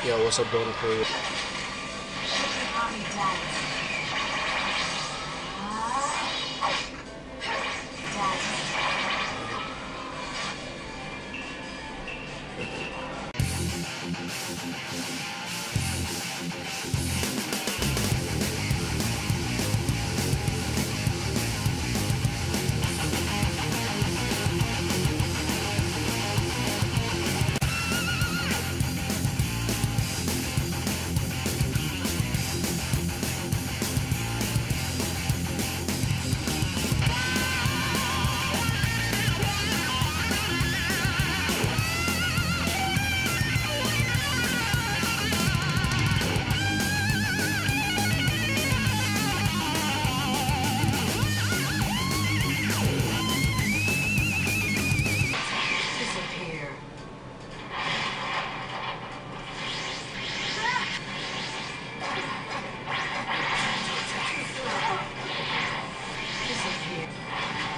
Yo, what's up, Donor Crew?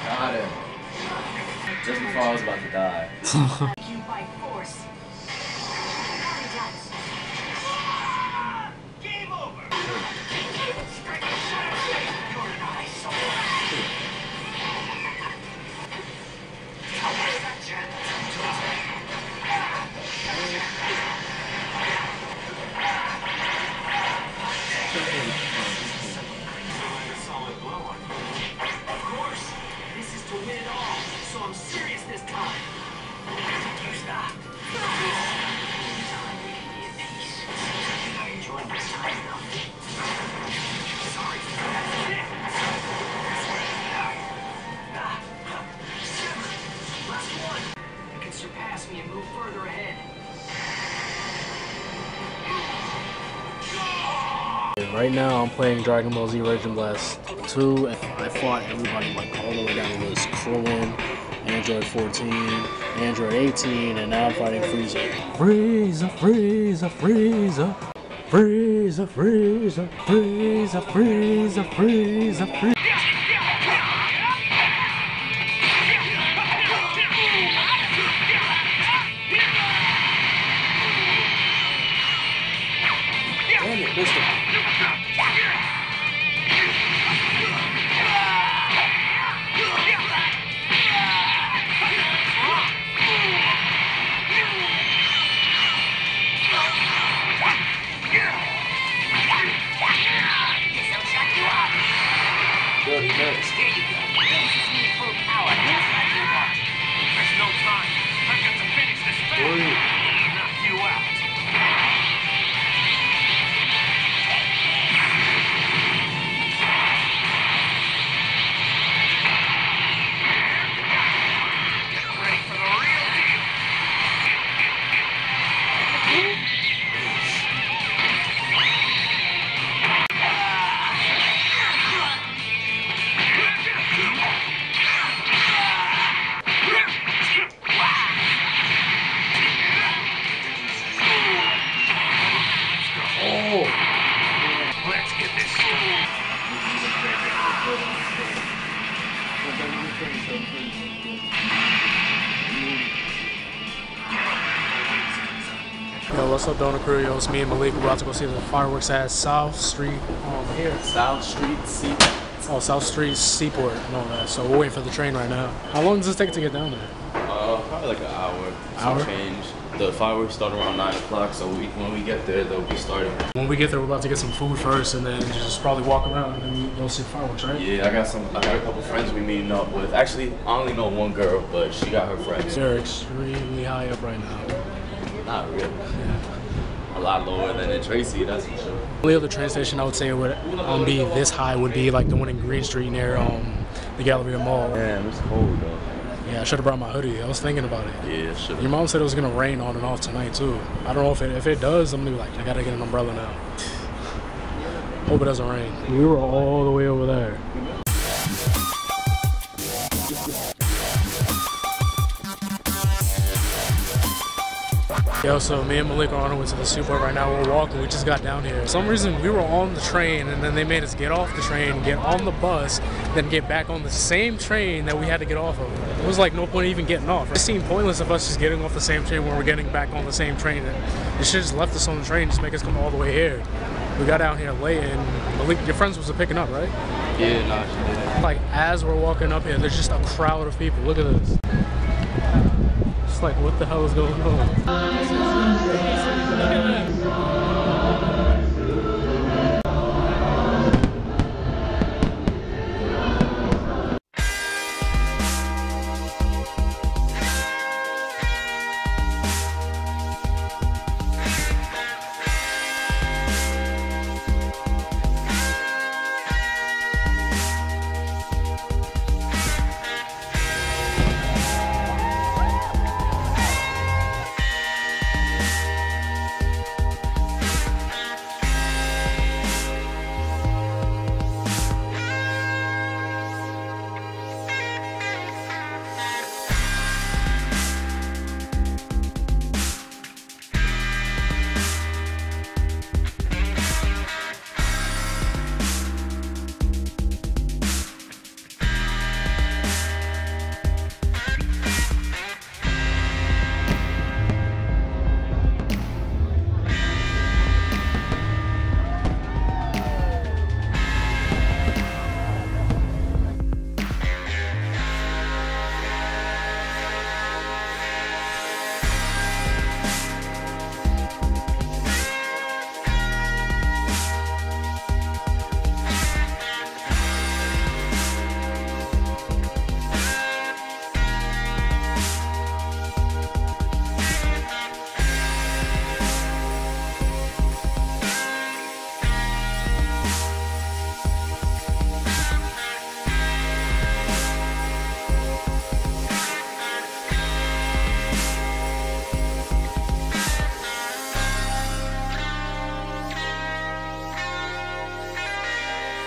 Got him. Just before I was about to die. You by force. Game over. You're an eyesore. Solid blow on you. Of course. This is to win it all, so I'm serious this time. You stop. Time we can be at peace. I enjoyed this time enough. Sorry for that. Last one. You can surpass me and move further ahead. Right now, I'm playing Dragon Ball Z Raging Blast 2, and I fought everybody like all the way down the list. Krillin, Android 14, Android 18, and now I'm fighting Frieza. Frieza, Frieza, Frieza. Frieza, Frieza, Frieza, Frieza, Frieza, Frieza. Damn it, missed him. Good, next. There you go. This is me full power. There's no time. I've got to finish this battle. Knock you out. Get ready for the real deal. Let's get this started. Yo, what's up, Donor Crew? Yo, it's me and Malik. We're about to go see the fireworks at South Street here. South Street Seaport. Oh, South Street Seaport and all that. So we're waiting for the train right now. How long does it take to get down there? Probably like an hour. Some change. The fireworks start around 9 o'clock, so when we get there, they'll be starting. When we get there, we're about to get some food first, and then just probably walk around and then we'll see the fireworks, right? Yeah, I got a couple friends we meeting up with. Actually, I only know one girl, but she got her friends. They're extremely high up right now. Not really. Yeah. A lot lower than in Tracy, that's for sure. The only other train station I would say would be this high would be like the one in Green Street near the Galleria Mall. Damn, it's cold though. Yeah, I should have brought my hoodie. I was thinking about it. Yeah, sure. Your mom said it was gonna rain on and off tonight too. I don't know if it does. I'm gonna be like, I gotta get an umbrella now. Hope it doesn't rain. We were all the way over there. Yo, so me and Malik are on our way to the Seaport right now. We're walking. We just got down here. For some reason, we were on the train, and then they made us get off the train, get on the bus, then get back on the same train that we had to get off of. It was like no point even getting off. It seemed pointless of us just getting off the same train when we're getting back on the same train. You should just left us on the train, just make us come all the way here. We got down here late, and Malik, your friends was picking up, right? Yeah, nah, she didn't. Like, as we're walking up here, there's just a crowd of people. Look at this. It's like, what the hell is going on?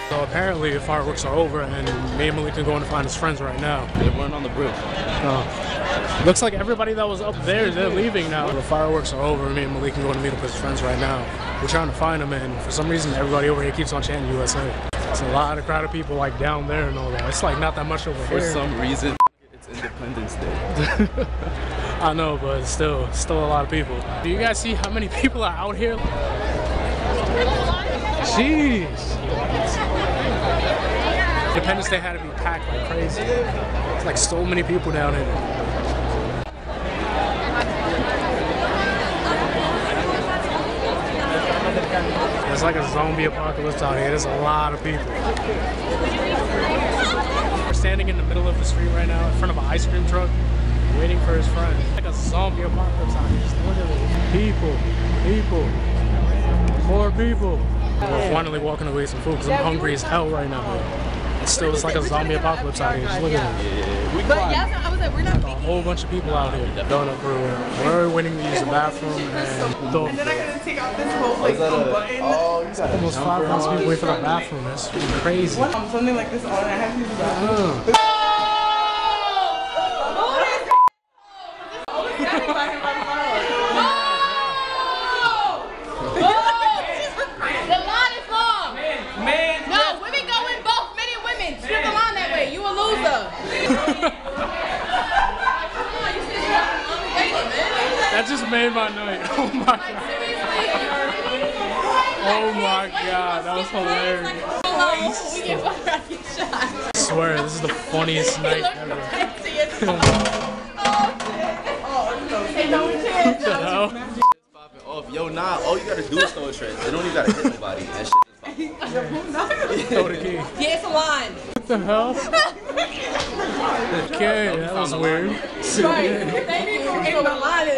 So apparently the fireworks are over, and me and Malik can go in and find his friends right now. They weren't on the bridge. Looks like everybody that was up there, they're leaving now. The fireworks are over, me and Malik can go and meet up with his friends right now. We're trying to find them, and for some reason everybody over here keeps on chanting USA. It's a lot of crowd of people like down there and all that. It's like not that much over here. For some reason, it's Independence Day. I know, but still a lot of people. Do you guys see how many people are out here? Jeez. Independence Day had to be packed like crazy. It's like so many people down here. It's like a zombie apocalypse out here. There's a lot of people. We're standing in the middle of the street right now in front of an ice cream truck, waiting for his friend. It's like a zombie apocalypse out here. Just look at it. People. More people. We're finally walking away some food because I'm hungry as hell right now. It's like a zombie apocalypse out here. Just look at it. Yeah, I was like, we're not A whole bunch of people out here. Donut crew. We're waiting to use the bathroom, and then I gotta take out this whole like button. Oh, you got almost 5,000 people wait for the bathroom. That's crazy. Something like this on, I have to use the bathroom. That just made my night. Oh my god. Oh my god, that was hilarious. I swear, this is the funniest night ever. What the hell? Off. Yo, nah, all you gotta do is throw a trend. They don't even gotta hit nobody. That shit just Throw the key. Yeah, it's a line. What the hell? Okay, that was weird.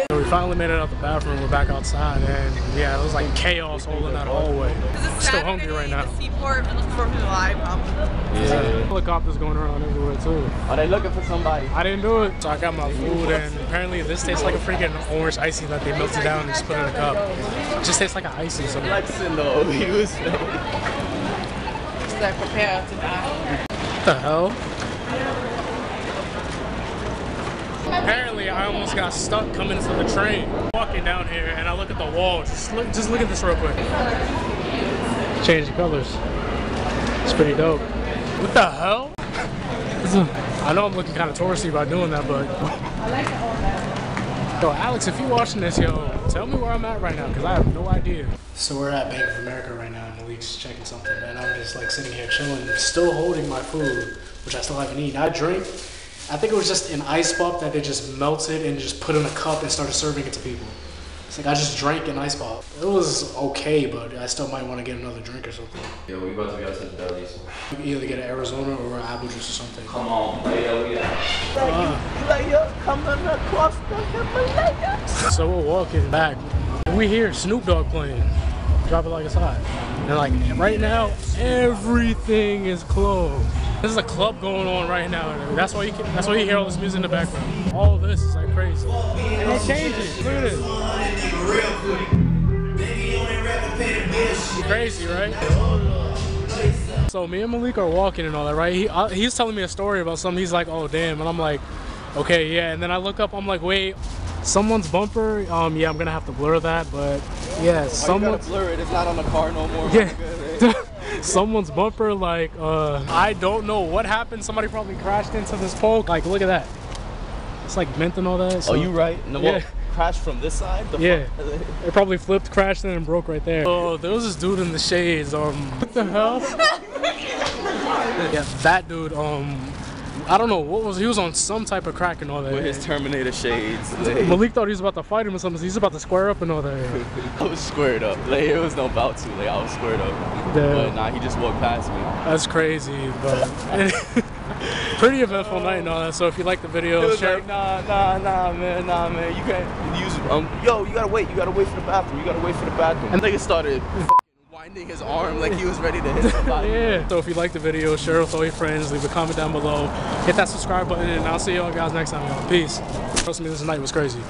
We finally made it out the bathroom. We're back outside, and yeah, it was like chaos all in that hallway. I'm still hungry right now. Seaport, looking for July, probably. Yeah. Helicopters going around everywhere too. Are they looking for somebody? I didn't do it. So I got my food, and apparently this tastes like a freaking orange icy that they melted down and just put in a cup. It just tastes like an icy. So Flexing though, he was. It's like prepare to die. what the hell? Apparently, I almost got stuck coming to the train. Walking down here, and I look at the wall. Just look at this real quick. Change the colors. It's pretty dope. What the hell? I know I'm looking kind of touristy by doing that, but yo, Alex, if you're watching this, yo, tell me where I'm at right now, because I have no idea. So we're at Bank of America right now, and Malik's checking something, and I'm just like sitting here chilling, still holding my food, which I still haven't eaten. I drink. I think it was just an ice pop that they just melted and just put in a cup and started serving it to people. It's like I just drank an ice pop. It was okay, but I still might want to get another drink or something. Yo, we about to be outside the delis. Either get an Arizona or an apple juice or something. Come on, player, we out. Player coming across the Himalayas. So we're walking back. We hear Snoop Dogg playing. Drop it like it's hot. And like right now, everything is closed. There's a club going on right now. That's why you hear all this music in the background. All this is like crazy. And it changes. Look at this. Crazy, right? So me and Malik are walking and all that, right? He's telling me a story about something. He's like, oh damn, and I'm like, okay, yeah. And then I look up, I'm like, wait, someone's bumper. Yeah, I'm gonna have to blur that, but yeah, someone's blur it. It's not on the car no more. Yeah. Someone's bumper, like, I don't know what happened. Somebody probably crashed into this pole. Like, look at that. It's like bent and all that. So, oh, you right? No, yeah. Crashed from this side? Yeah. It probably flipped, crashed, and then broke right there. Oh, there was this dude in the shades. What the hell? Yeah, that dude, I don't know what was he was on some type of crack and all that. With his Terminator shades. Malik thought he was about to fight him or something. So he's about to square up and all that. I was squared up. Like it was no about to. Like I was squared up. Yeah. But nah, he just walked past me. That's crazy, but pretty eventful night and all that. So if you like the video, share. Like, nah, man. You can't use. Yo, you gotta wait. You gotta wait for the bathroom. You gotta wait for the bathroom. And nigga started winding his arm like he was ready to hit somebody. Yeah. So if you like the video, share with all your friends, leave a comment down below, hit that subscribe button, and I'll see y'all guys next time, y'all. Peace. Trust me, this night was crazy.